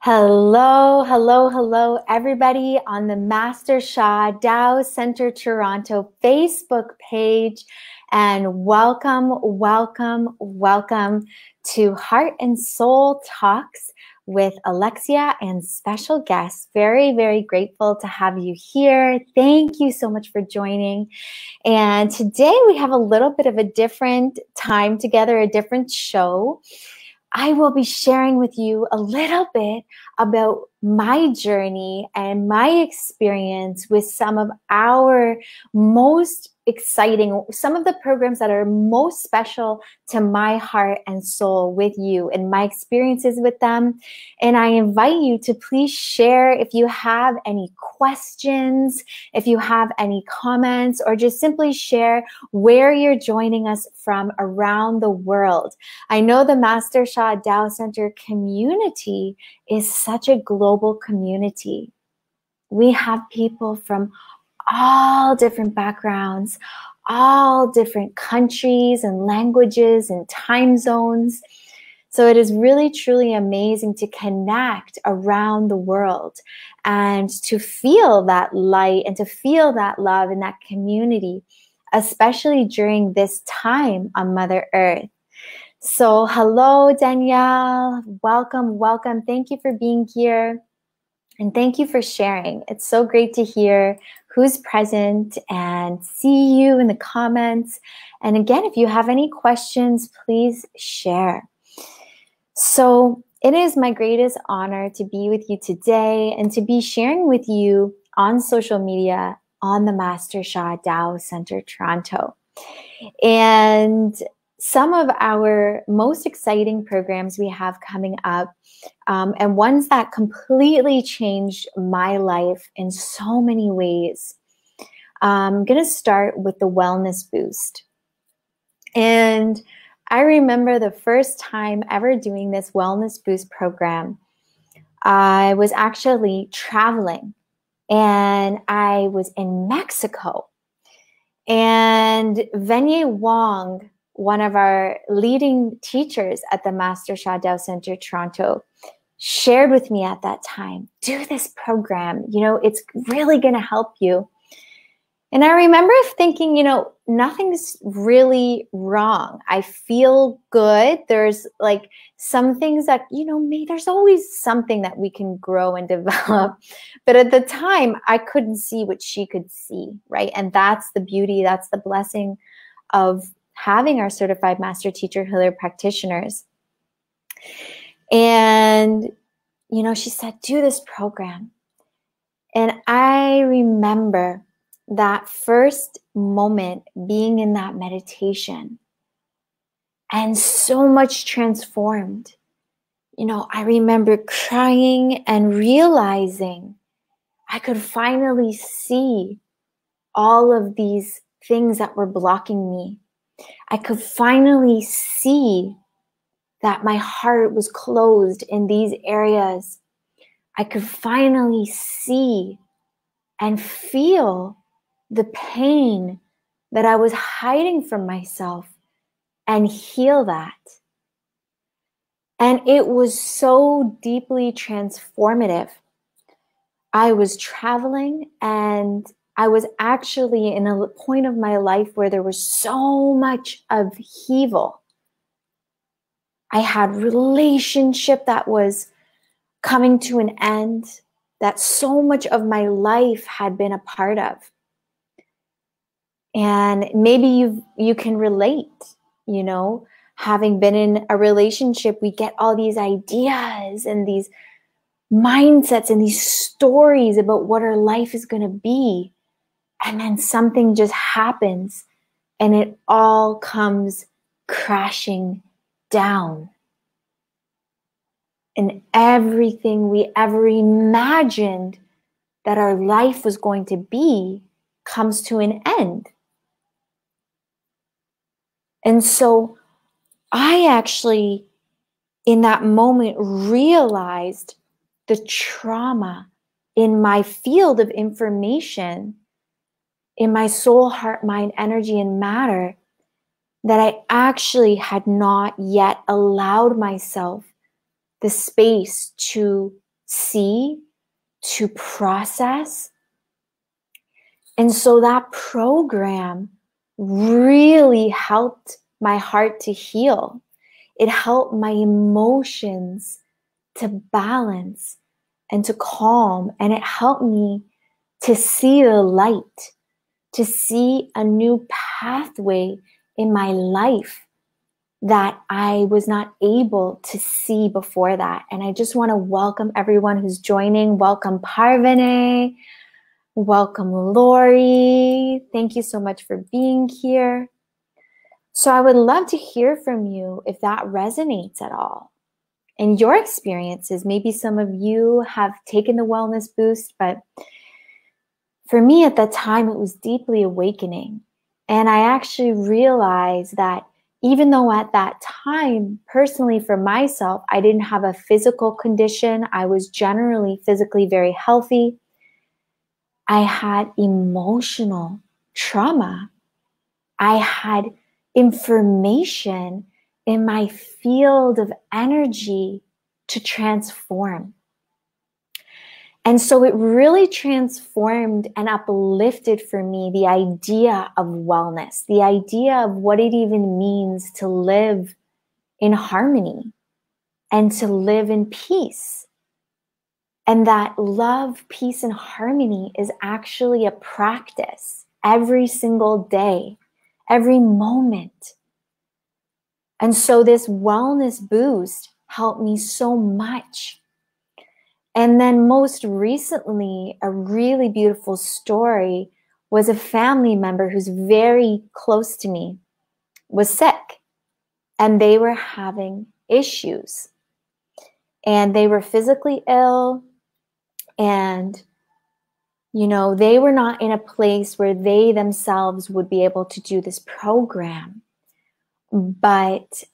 Hello, hello, hello, everybody on the Master Sha TaoCentreToronto Facebook page. And welcome, welcome, welcome to Heart and Soul Talks with Alexia and special guests. Very, very grateful to have you here. Thank you so much for joining. And today we have a little bit of a different time together, a different show. I will be sharing with you a little bit about my journey and my experience with some of our most exciting, some of the programs that are most special to my heart and soul with you and my experiences with them. And I invite you to please share if you have any questions, if you have any comments, or just simply share where you're joining us from around the world. I know the Master Sha Tao Center community is such a global community. We have people from all different backgrounds, all different countries and languages and time zones. So it is really, truly amazing to connect around the world and to feel that light and to feel that love in that community, especially during this time on Mother Earth. So hello, Danielle. Welcome, welcome. Thank you for being here. And thank you for sharing. It's so great to hear who's present and see you in the comments. And again, if you have any questions, please share. So it is my greatest honor to be with you today and to be sharing with you on social media on the Master Sha TaoCentreToronto. And some of our most exciting programs we have coming up, and ones that completely changed my life in so many ways. I'm going to start with the Wellness Boost. And I remember the first time ever doing this Wellness Boost program. I was actually traveling and I was in Mexico. And Venye Wong, one of our leading teachers at the Master Sha TaoCentreToronto, shared with me at that time, do this program, it's really going to help you. And I remember thinking, nothing's really wrong. I feel good. There's like some things that, there's always something that we can grow and develop. But at the time, I couldn't see what she could see, right? And that's the beauty, that's the blessing of having our certified master teacher healer practitioners. And, she said, do this program. And I remember that first moment being in that meditation and so much transformed. I remember crying and realizing I could finally see all of these things that were blocking me. I could finally see that my heart was closed in these areas. I could finally see and feel the pain that I was hiding from myself and heal that. And it was so deeply transformative. I was traveling and I was actually in a point of my life where there was so much upheaval. I had relationship that was coming to an end, that so much of my life had been a part of. And maybe you can relate, having been in a relationship, we get all these ideas and these mindsets and these stories about what our life is going to be. And then something just happens and it all comes crashing down. And everything we ever imagined that our life was going to be comes to an end. And so I actually, in that moment, realized the trauma in my field of information, in my soul, heart, mind, energy, and matter, that I actually had not yet allowed myself the space to see, to process. And so that program really helped my heart to heal. It helped my emotions to balance and to calm. And it helped me to see the light, to see a new pathway in my life that I was not able to see before that. And I just want to welcome everyone who's joining. Welcome Parvane. Welcome Lori. Thank you so much for being here. So I would love to hear from you if that resonates at all. And your experiences, maybe some of you have taken the wellness boost, but for me at that time, it was deeply awakening. And I actually realized that even though at that time, personally for myself, I didn't have a physical condition, I was generally physically very healthy, I had emotional trauma. I had information in my field of energy to transform. And so it really transformed and uplifted for me the idea of wellness, the idea of what it even means to live in harmony and to live in peace. And that love, peace, and harmony is actually a practice every single day, every moment. And so this wellness boost helped me so much. And then most recently, a really beautiful story was a family member who's very close to me was sick and they were having issues and they were physically ill and, you know, they were not in a place where they themselves would be able to do this program. But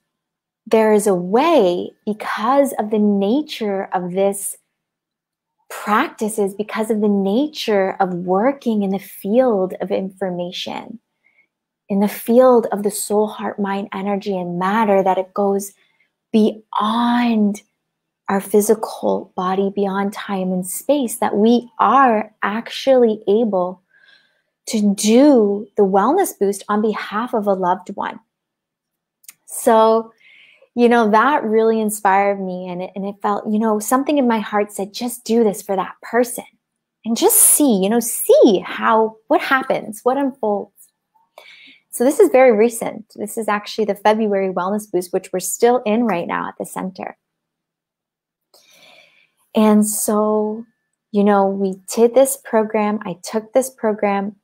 there is a way, because of the nature of this practices, because of the nature of working in the field of information, in the field of the soul, heart, mind, energy, and matter, that it goes beyond our physical body, beyond time and space, that we are actually able to do the wellness boost on behalf of a loved one. So, you know, that really inspired me, and it felt, you know, something in my heart said, just do this for that person and just see, you know, see what happens, what unfolds. So this is very recent. This is actually the February Wellness Boost, which we're still in right now at the center. And so, you know, we did this program. I took this program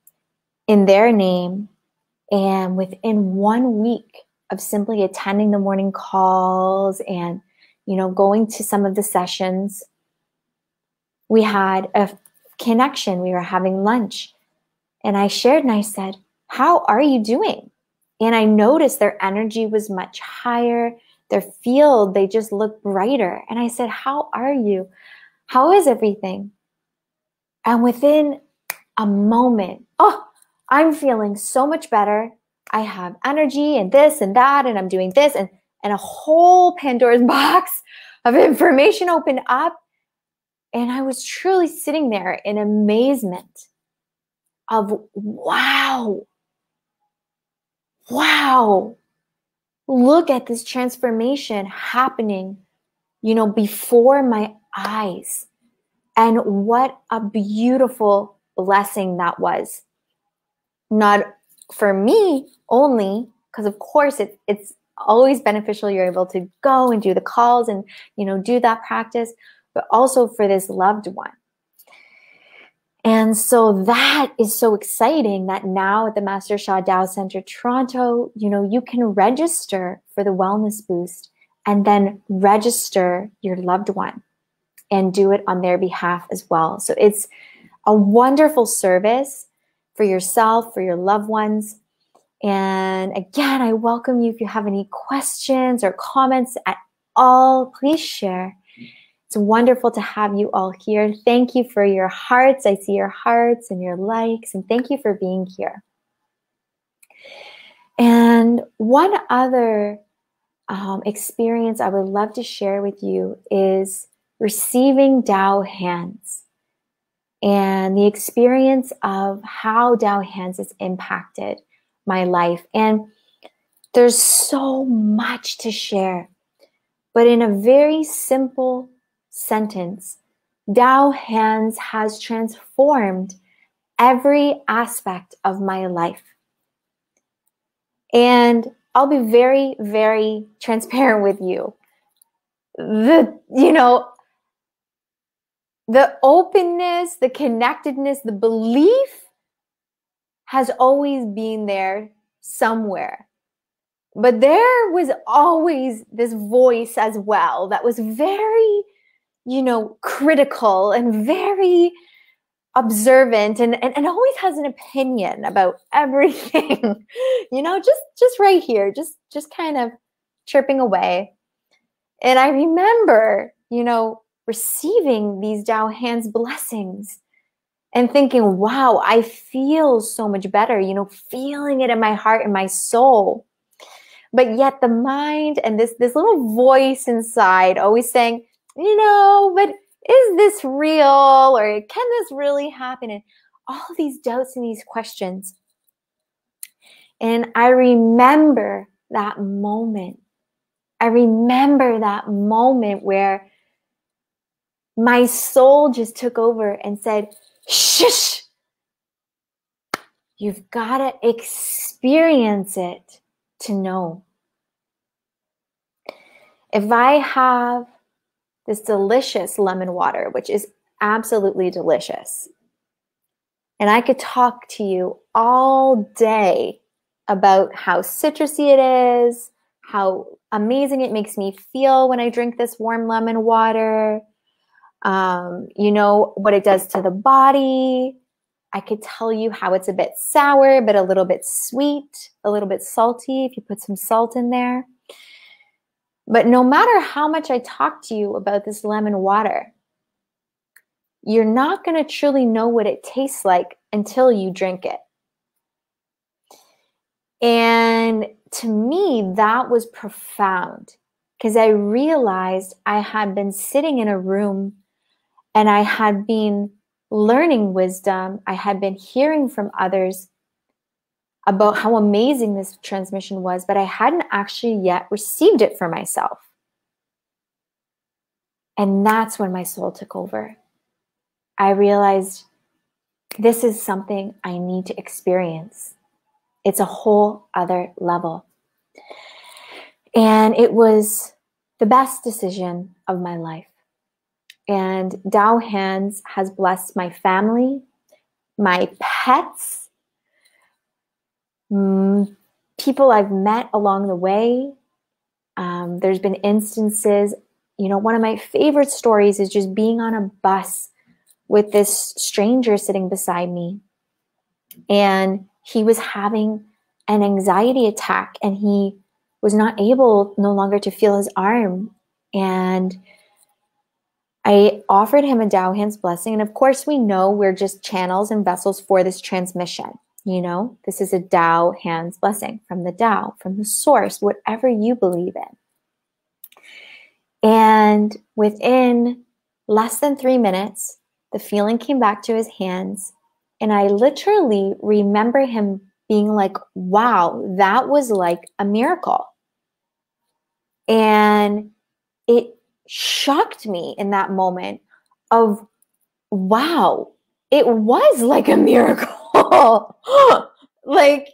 in their name, and within 1 week of simply attending the morning calls and, you know, going to some of the sessions, we had a connection. We were having lunch and I shared and I said, how are you doing? And I noticed their energy was much higher, their field, they just looked brighter. And I said, how are you? How is everything? And within a moment, oh, I'm feeling so much better. I have energy and this and that, and I'm doing this, and a whole Pandora's box of information opened up. And I was truly sitting there in amazement of, wow, look at this transformation happening, you know, before my eyes. And what a beautiful blessing that was. Not for me only, because of course it's always beneficial. You're able to go and do the calls and, you know, do that practice, but also for this loved one. And so that is so exciting that now at the Master Sha TaoCentreToronto, you know, you can register for the Wellness Boost and then register your loved one and do it on their behalf as well. So it's a wonderful service for yourself, for your loved ones. And again, I welcome you. If you have any questions or comments at all, please share. It's wonderful to have you all here. Thank you for your hearts. I see your hearts and your likes, and thank you for being here. And one other experience I would love to share with you is receiving Tao hands and the experience of how Tao hands has impacted my life. And there's so much to share, but in a very simple sentence, Tao hands has transformed every aspect of my life. And I'll be very, very transparent with you. The openness, the connectedness, the belief has always been there somewhere. But there was always this voice as well that was very, critical and very observant and always has an opinion about everything, just right here, just kind of chirping away. And I remember, receiving these Tao hands blessings and thinking, wow, I feel so much better, feeling it in my heart and my soul. But yet the mind and this little voice inside always saying, but is this real, or can this really happen? And all these doubts and these questions. And I remember that moment. Where my soul just took over and said, shush, you've got to experience it to know. If I have this delicious lemon water, which is absolutely delicious, and I could talk to you all day about how citrusy it is, how amazing it makes me feel when I drink this warm lemon water, what it does to the body. I could tell you how it's a bit sour, but a little bit sweet, a little bit salty if you put some salt in there. But no matter how much I talk to you about this lemon water, you're not going to truly know what it tastes like until you drink it. And to me, that was profound, because I realized I had been sitting in a room and I had been learning wisdom. I had been hearing from others about how amazing this transmission was, but I hadn't actually yet received it for myself. And that's when my soul took over. I realized this is something I need to experience. It's a whole other level. And it was the best decision of my life. And Tao Hands has blessed my family, my pets, people I've met along the way. There's been instances, one of my favorite stories is just being on a bus with this stranger sitting beside me. And he was having an anxiety attack and he was not able no longer to feel his arm. And I offered him a Tao Hands blessing. And of course, we know we're just channels and vessels for this transmission. This is a Tao Hands blessing from the Tao, from the source, whatever you believe in. And within less than 3 minutes, the feeling came back to his hands. And I literally remember him being like, wow, that was like a miracle. And it shocked me in that moment of, wow, it was like a miracle. Like,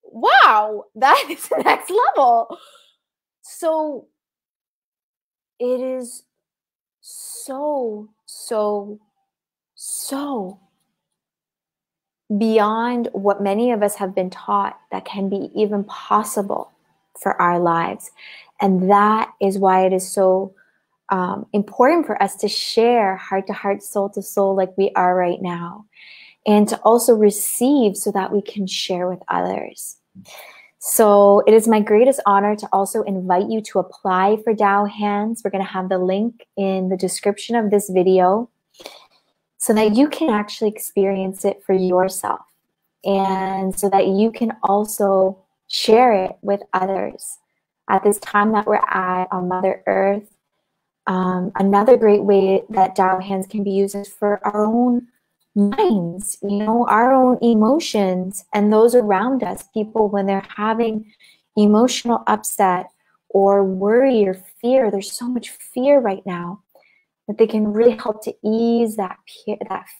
wow, that is the next level. So it is so beyond what many of us have been taught that can be even possible for our lives. And that is why it is so important for us to share heart to heart, soul to soul, like we are right now. And to also receive so that we can share with others. So it is my greatest honor to also invite you to apply for Tao Hands. We're going to have the link in the description of this video so that you can actually experience it for yourself. And so that you can also share it with others. At this time that we're at on Mother Earth, Another great way that Tao hands can be used is for our own minds, our own emotions and those around us. People, when they're having emotional upset or worry or fear, there's so much fear right now, that they can really help to ease that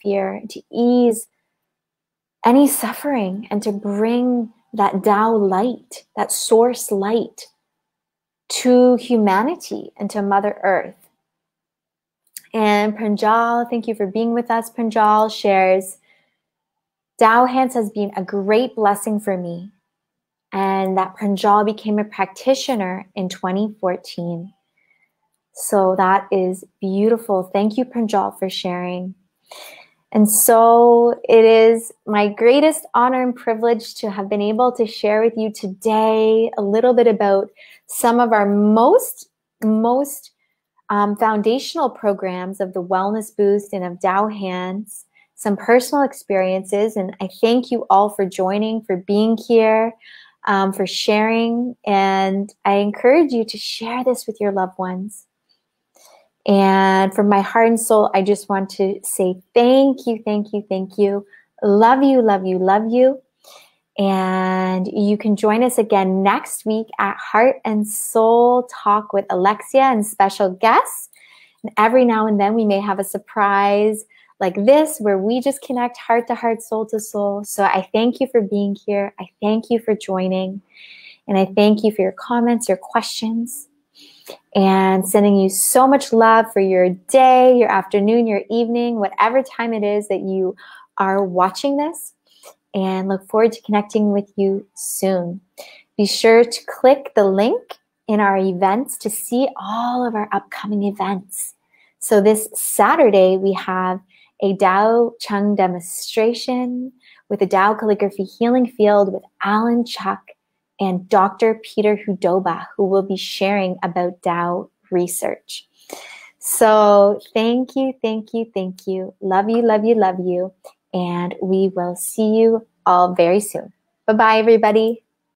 fear, to ease any suffering, and to bring that Tao light, that source light, to humanity and to Mother Earth. And Pranjal, thank you for being with us. Pranjal shares, Tao hands has been a great blessing for me, and that Pranjal became a practitioner in 2014. So that is beautiful. Thank you, Pranjal, for sharing. And so it is my greatest honor and privilege to have been able to share with you today a little bit about some of our most foundational programs of the Wellness Boost and of Tao Hands, some personal experiences. And I thank you all for joining, for being here, for sharing. And I encourage you to share this with your loved ones. And from my heart and soul, I just want to say thank you, thank you, thank you. Love you, love you, love you. And you can join us again next week at Heart and Soul Talk with Alexia and special guests. And every now and then we may have a surprise like this where we just connect heart to heart, soul to soul. So I thank you for being here. I thank you for joining. And I thank you for your comments, your questions, and sending you so much love for your day, your afternoon, your evening, whatever time it is that you are watching this. And look forward to connecting with you soon. Be sure to click the link in our events to see all of our upcoming events. So this Saturday, we have a Tao Chang demonstration with a Tao calligraphy healing field with Alan Chuck and Dr. Peter Hudoba, who will be sharing about Tao research. So thank you, thank you, thank you. Love you, love you, love you. And we will see you all very soon. Bye-bye, everybody.